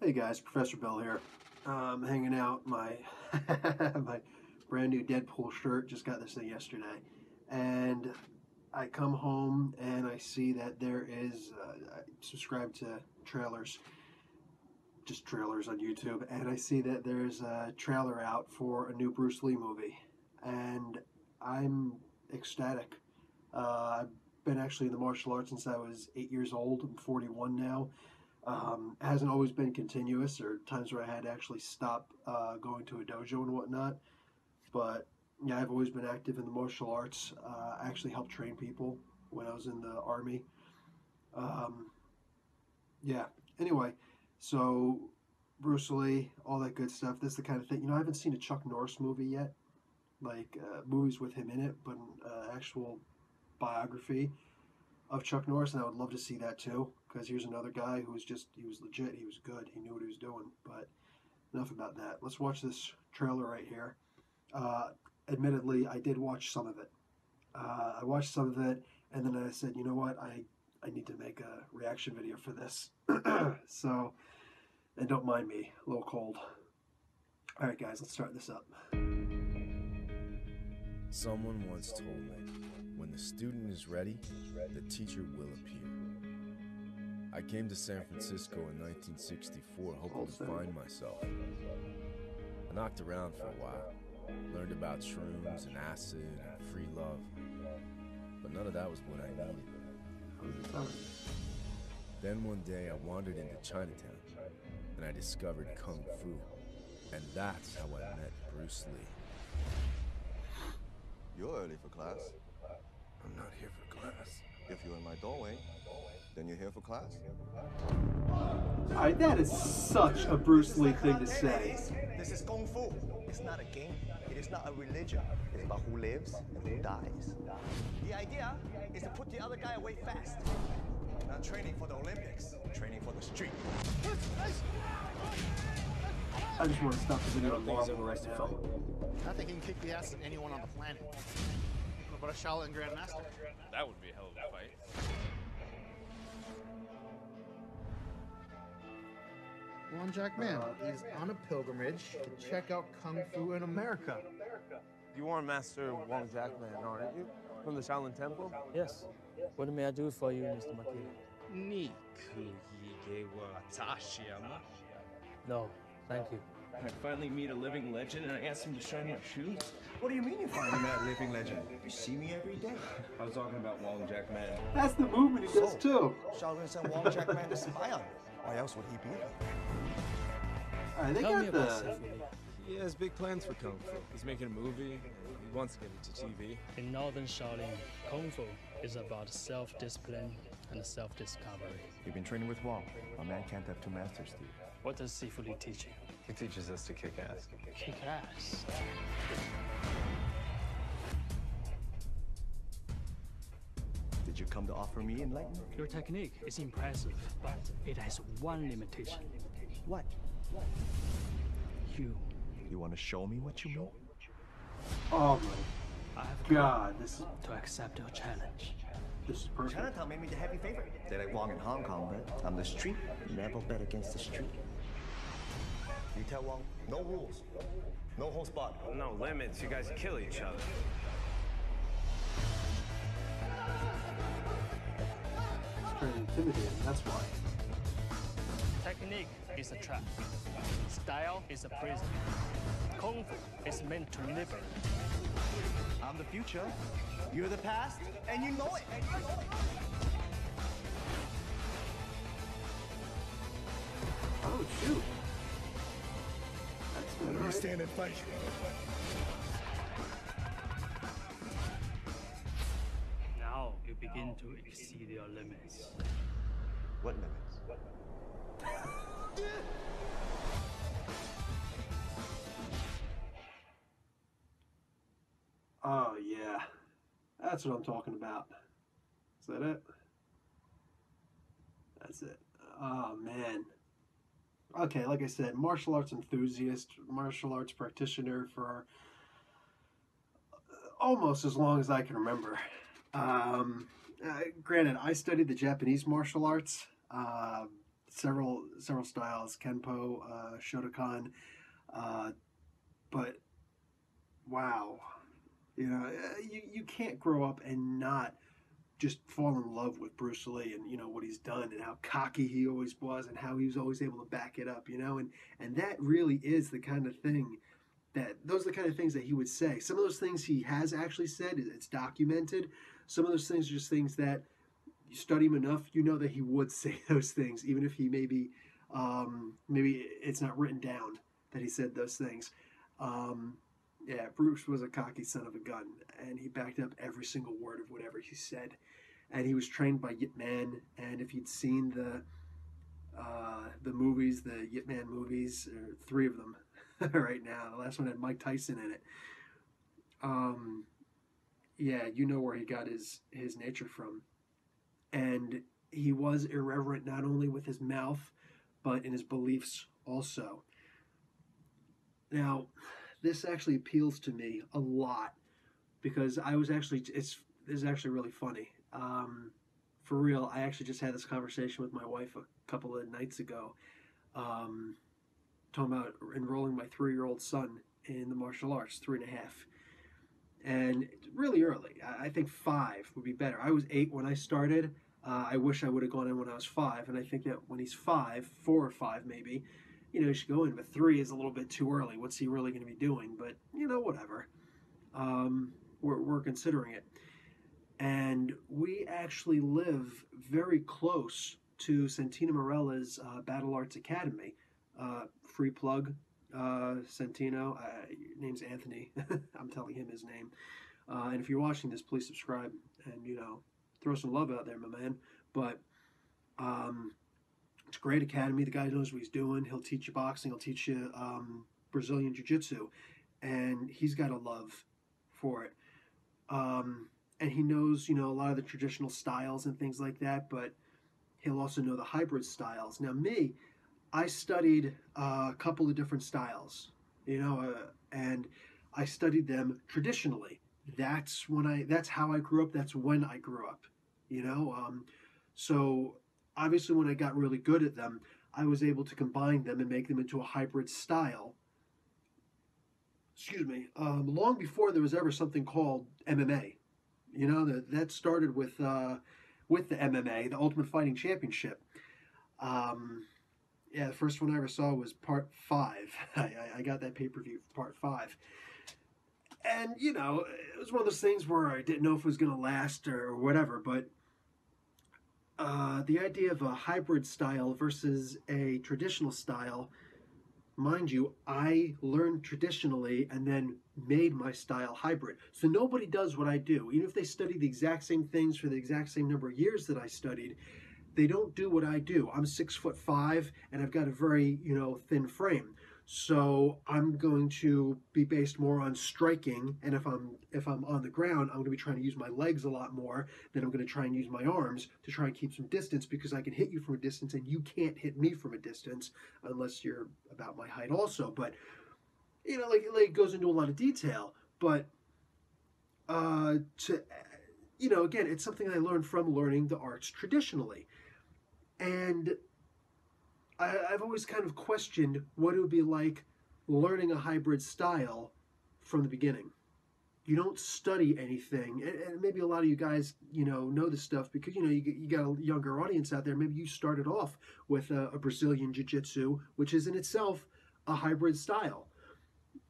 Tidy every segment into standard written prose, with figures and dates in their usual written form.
Hey guys, Professor Bill here. Hanging out my my brand new Deadpool shirt. Just got this thing yesterday, and I come home and I see that there is. I subscribe to trailers, just trailers on YouTube, and I see that there's a trailer out for a new Bruce Lee movie, and I'm ecstatic. I've been actually in the martial arts since I was 8 years old. I'm 41 now. It hasn't always been continuous. There are times where I had to actually stop going to a dojo and whatnot. But yeah, I've always been active in the martial arts. I actually helped train people when I was in the army. Um, yeah. Anyway, so Bruce Lee, all that good stuff. This is the kind of thing. I haven't seen a Chuck Norris movie yet, like movies with him in it, but an actual biography of Chuck Norris, and I would love to see that too. Because here's another guy who was he was legit, he was good, he knew what he was doing. But enough about that. Let's watch this trailer right here. Admittedly, I did watch some of it. I watched some of it, and then I said, you know what, I need to make a reaction video for this. So, and don't mind me, a little cold. All right, guys, let's start this up. Someone once told me, when the student is ready, the teacher will appear. I came to San Francisco in 1964 hoping to find myself. I knocked around for a while, learned about shrooms and acid and free love, but none of that was what I needed. Then one day I wandered into Chinatown, and I discovered Kung Fu, and that's how I met Bruce Lee. You're early for class. I'm not here for class. If you're in my doorway, then you're here for class. Alright, that is such a Bruce Lee thing to say. This is Kung Fu. It's not a game. It is not a religion. It's about who lives and who dies. The idea is to put the other guy away fast. Not training for the Olympics, training for the street. I just want to stop the video long right now. I think he can kick the ass of anyone on the planet. What about a Shaolin Grandmaster? That would be a hell of a fight. One Jack Man is on a pilgrimage to check out Kung Fu in America. You are Master Wong Jack Man, aren't you? From the Shaolin Temple? Yes. What may I do for you, Mr. McKee? 你可以给我擦鞋吗? No, thank you. I finally meet a living legend and I ask him to shine my shoes? What do you mean you finally met a living legend? You see me every day. I was talking about Wong Jack Man. That's the movement he does too. Shaolin sent Wong Jack Man to spy on him. Why else would he be here? Alright, they Tell me got about the... Symphony. He has big plans for Kung Fu. He's making a movie, and he wants to get into TV. In Northern Shaolin, Kung Fu is about self-discipline and self-discovery. You've been training with Wong. A man can't have two masters, Steve. What does Sifu Li teach you? He teaches us to kick ass. Kick ass. Did you come to offer me enlightenment? Your technique is impressive, but it has one limitation. What? You. You want to show me what you mean? Oh I have my god, this to accept your challenge. is perfect. Chinatown made me the heavy favorite. They like Wong in Hong Kong, but on the street, never bet against the street. You tell Wong, no rules, no whole spot. No limits, you guys kill each other. It's very intimidating, that's why. Technique is a trap. Style is a prison. Kung Fu is meant to liberate. I'm the future, you're the past, and you know it. Oh shoot. That's good, right? Stand and fight. Now you begin to exceed your limits. What limits? Oh yeah. That's what I'm talking about. Is that it? That's it. Oh man. Okay, like I said, martial arts enthusiast, martial arts practitioner for almost as long as I can remember. Granted, I studied the Japanese martial arts. several styles, Kenpo, Shotokan, but wow, you can't grow up and not just fall in love with Bruce Lee and what he's done and how cocky he always was and how he was always able to back it up, and that really is the kind of thing those are the kind of things that he would say. Some of those things he has actually said, it's documented. Some of those things are just things that you study him enough, that he would say those things, even if he maybe it's not written down that he said those things. Yeah, Bruce was a cocky son of a gun, and he backed up every single word of whatever he said. And he was trained by Yip Man, and if you'd seen the movies, the Yip Man movies, three of them right now. The last one had Mike Tyson in it. Yeah, you know where he got his nature from. And he was irreverent not only with his mouth, but in his beliefs also. Now, this actually appeals to me a lot because this is actually really funny. For real, I actually just had this conversation with my wife a couple of nights ago, talking about enrolling my 3-year-old son in the martial arts, 3.5. And really early. I think 5 would be better. I was 8 when I started. I wish I would have gone in when I was 5. And I think that when he's 5, 4 or 5 maybe, you should go in. But 3 is a little bit too early. What's he really going to be doing? But, whatever. We're considering it. And we actually live very close to Santino Morella's Battle Arts Academy. Free plug, Santino. Name's Anthony. I'm telling him his name. And if you're watching this, please subscribe and, throw some love out there, my man. But it's a great academy. The guy knows what he's doing. He'll teach you boxing. He'll teach you Brazilian Jiu-Jitsu. And he's got a love for it. And he knows, a lot of the traditional styles and things like that, but he'll also know the hybrid styles. Now, I studied a couple of different styles, and I studied them traditionally. That's how I grew up. That's when I grew up, So obviously when I got really good at them, I was able to combine them and make them into a hybrid style. Excuse me. Long before there was ever something called MMA. That started with the MMA, the Ultimate Fighting Championship. Yeah, the first one I ever saw was Part 5. I got that pay-per-view for Part 5. And, it was one of those things where I didn't know if it was going to last or whatever, but the idea of a hybrid style versus a traditional style, mind you, I learned traditionally and then made my style hybrid. So nobody does what I do. Even if they study the exact same things for the exact same number of years that I studied, they don't do what I do. I'm 6'5" and I've got a very, thin frame. So I'm going to be based more on striking, and if I'm on the ground, I'm going to be trying to use my legs a lot more than I'm going to try and use my arms to try and keep some distance, because I can hit you from a distance and you can't hit me from a distance unless you're about my height also. But it goes into a lot of detail. But again, it's something I learned from learning the arts traditionally. And I've always kind of questioned what it would be like learning a hybrid style from the beginning. You don't study anything, and maybe a lot of you guys, know this stuff because, you got a younger audience out there. Maybe you started off with a Brazilian Jiu-Jitsu, which is in itself a hybrid style,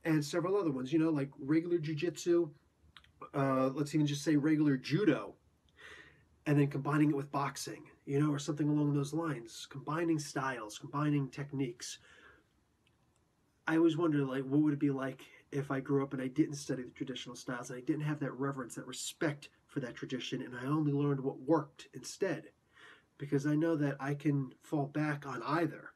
and several other ones, like regular Jiu-Jitsu, let's even just say regular Judo, and then combining it with boxing, or something along those lines. Combining styles, combining techniques. I always wonder, what would it be like if I grew up and I didn't study the traditional styles, and I didn't have that reverence, that respect for that tradition, and I only learned what worked instead? Because I know that I can fall back on either,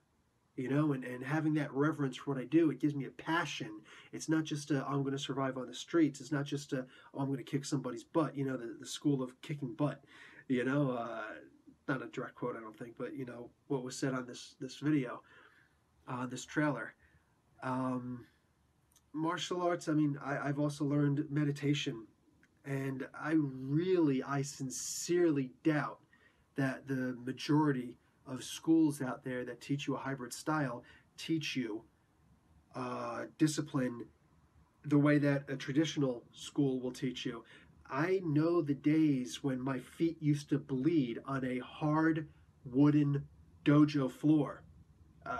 and having that reverence for what I do, it gives me a passion. It's not just I'm going to survive on the streets. It's not just I'm going to kick somebody's butt, the school of kicking butt. Not a direct quote, I don't think, but what was said on this video, this trailer. Martial arts, I've also learned meditation, and I sincerely doubt that the majority of schools out there that teach you a hybrid style teach you discipline the way that a traditional school will teach you. I know the days when my feet used to bleed on a hard wooden dojo floor.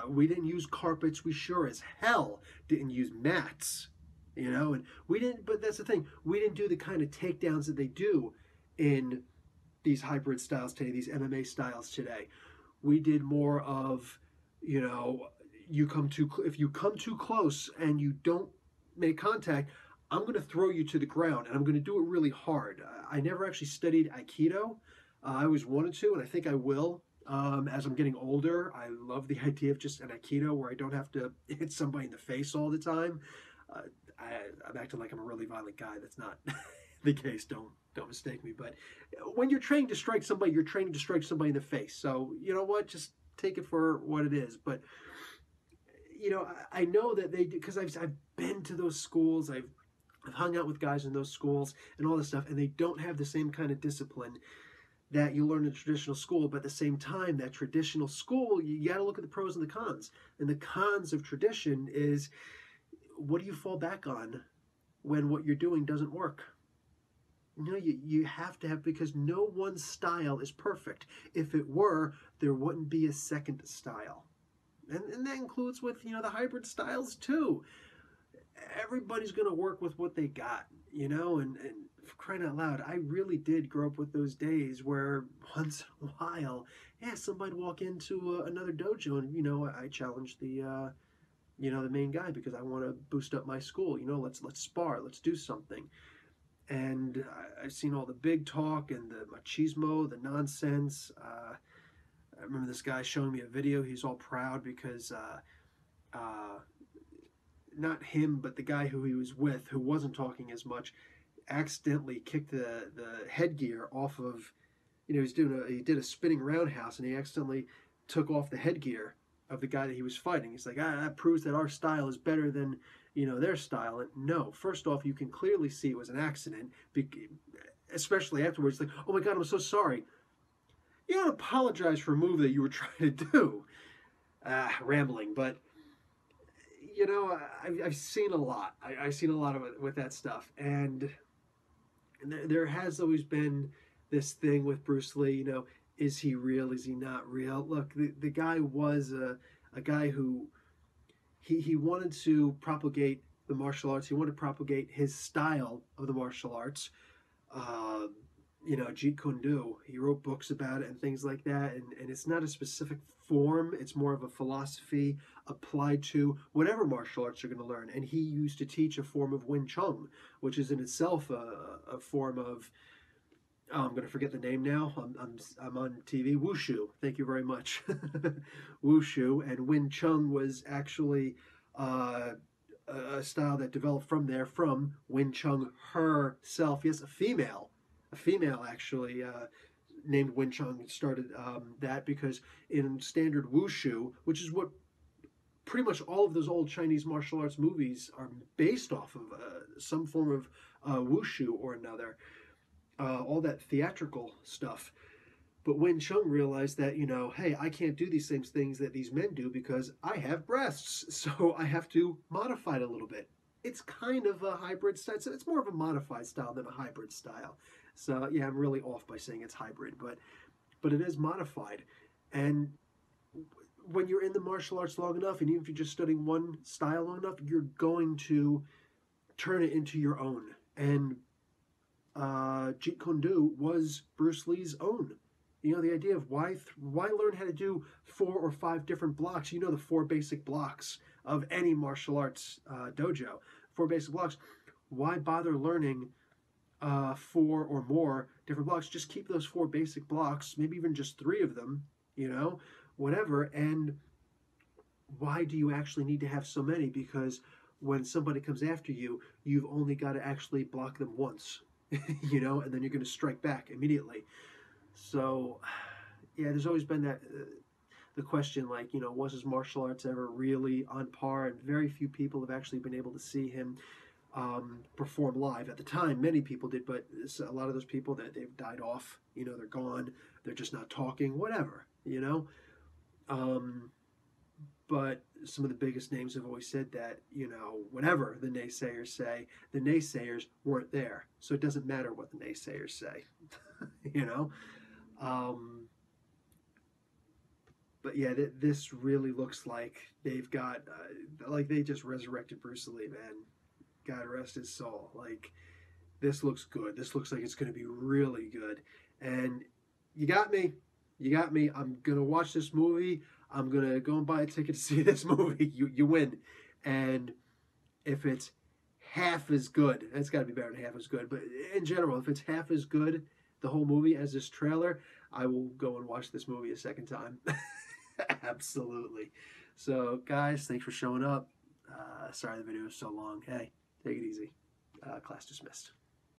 We didn't use carpets. We sure as hell didn't use mats, and we didn't, but that's the thing. We didn't do the kind of takedowns that they do in these hybrid styles today, these MMA styles today. We did more of, if you come too close and you don't make contact, I'm going to throw you to the ground, and I'm going to do it really hard. I never actually studied Aikido. I always wanted to, and I think I will. As I'm getting older, I love the idea of just an Aikido where I don't have to hit somebody in the face all the time. I'm acting like I'm a really violent guy. That's not the case. Don't mistake me. But when you're training to strike somebody, you're training to strike somebody in the face. So you know what? Just take it for what it is. But I know that they do, because I've been to those schools. I've hung out with guys in those schools and all this stuff, and they don't have the same kind of discipline that you learn in traditional school. But at the same time, that traditional school, you got to look at the pros and the cons. And the cons of tradition is, what do you fall back on when what you're doing doesn't work? You have to have, because no one style is perfect. If it were, there wouldn't be a second style. And that includes with, the hybrid styles too. Everybody's going to work with what they got, and for crying out loud, I really did grow up with those days where once in a while, somebody'd walk into another dojo and, I challenged the main guy because I want to boost up my school. Let's spar, let's do something. And I've seen all the big talk and the machismo, the nonsense. I remember this guy showing me a video. He's all proud because not him, but the guy who he was with, who wasn't talking as much, accidentally kicked the headgear off of, he did a spinning roundhouse, and he accidentally took off the headgear of the guy that he was fighting. He's like, that proves that our style is better than, their style. And no, first off, you can clearly see it was an accident, especially afterwards. Like, oh my God, I'm so sorry. You don't apologize for a move that you were trying to do. Rambling, but I've seen a lot. I've seen a lot of it with that stuff, and there has always been this thing with Bruce Lee. Is he real? Is he not real? Look, the guy was a guy who he wanted to propagate the martial arts. He wanted to propagate his style of the martial arts. Jeet Kune Do. He wrote books about it and things like that, and it's not a specific form. It's more of a philosophy applied to whatever martial arts you're going to learn. And he used to teach a form of wing-chun, which is in itself a form of, I'm going to forget the name now. I'm on TV. Wushu. Thank you very much. Wushu. And wing-chun was actually a style that developed from there, from Wing-chun herself. Yes, a female actually named Wing-chun started that, because in standard wushu, which is what pretty much all of those old Chinese martial arts movies are based off of, some form of wushu or another, all that theatrical stuff. But Wing-chun realized that, hey, I can't do these same things that these men do because I have breasts, so I have to modify it a little bit. It's kind of a hybrid style. It's more of a modified style than a hybrid style. So yeah, I'm really off by saying it's hybrid, but it is modified. And when you're in the martial arts long enough, and even if you're just studying one style long enough, you're going to turn it into your own. And Jeet Kune Do was Bruce Lee's own. The idea of why learn how to do 4 or 5 different blocks. The 4 basic blocks of any martial arts dojo. 4 basic blocks. Why bother learning 4 or more different blocks? Just keep those 4 basic blocks, maybe even just 3 of them, whatever. And why do you actually need to have so many? Because when somebody comes after you, you've only got to actually block them once, and then you're going to strike back immediately. So, yeah, there's always been that, the question, like, was his martial arts ever really on par? And very few people have actually been able to see him perform live. At the time, many people did, but a lot of those people, that they've died off, they're gone, they're just not talking, whatever, But some of the biggest names have always said that, whatever the naysayers say, the naysayers weren't there. So it doesn't matter what the naysayers say, you know? But yeah, this really looks like they've got, like they just resurrected Bruce Lee, man. God rest his soul. Like, this looks good. This looks like it's going to be really good. And you got me. You got me. I'm going to watch this movie. I'm going to go and buy a ticket to see this movie. You win. And if it's half as good, it's got to be better than half as good. But in general, if it's half as good, the whole movie, as this trailer, I will go and watch this movie a second time. Absolutely. So, guys, thanks for showing up. Sorry the video was so long. Hey, take it easy. Class dismissed.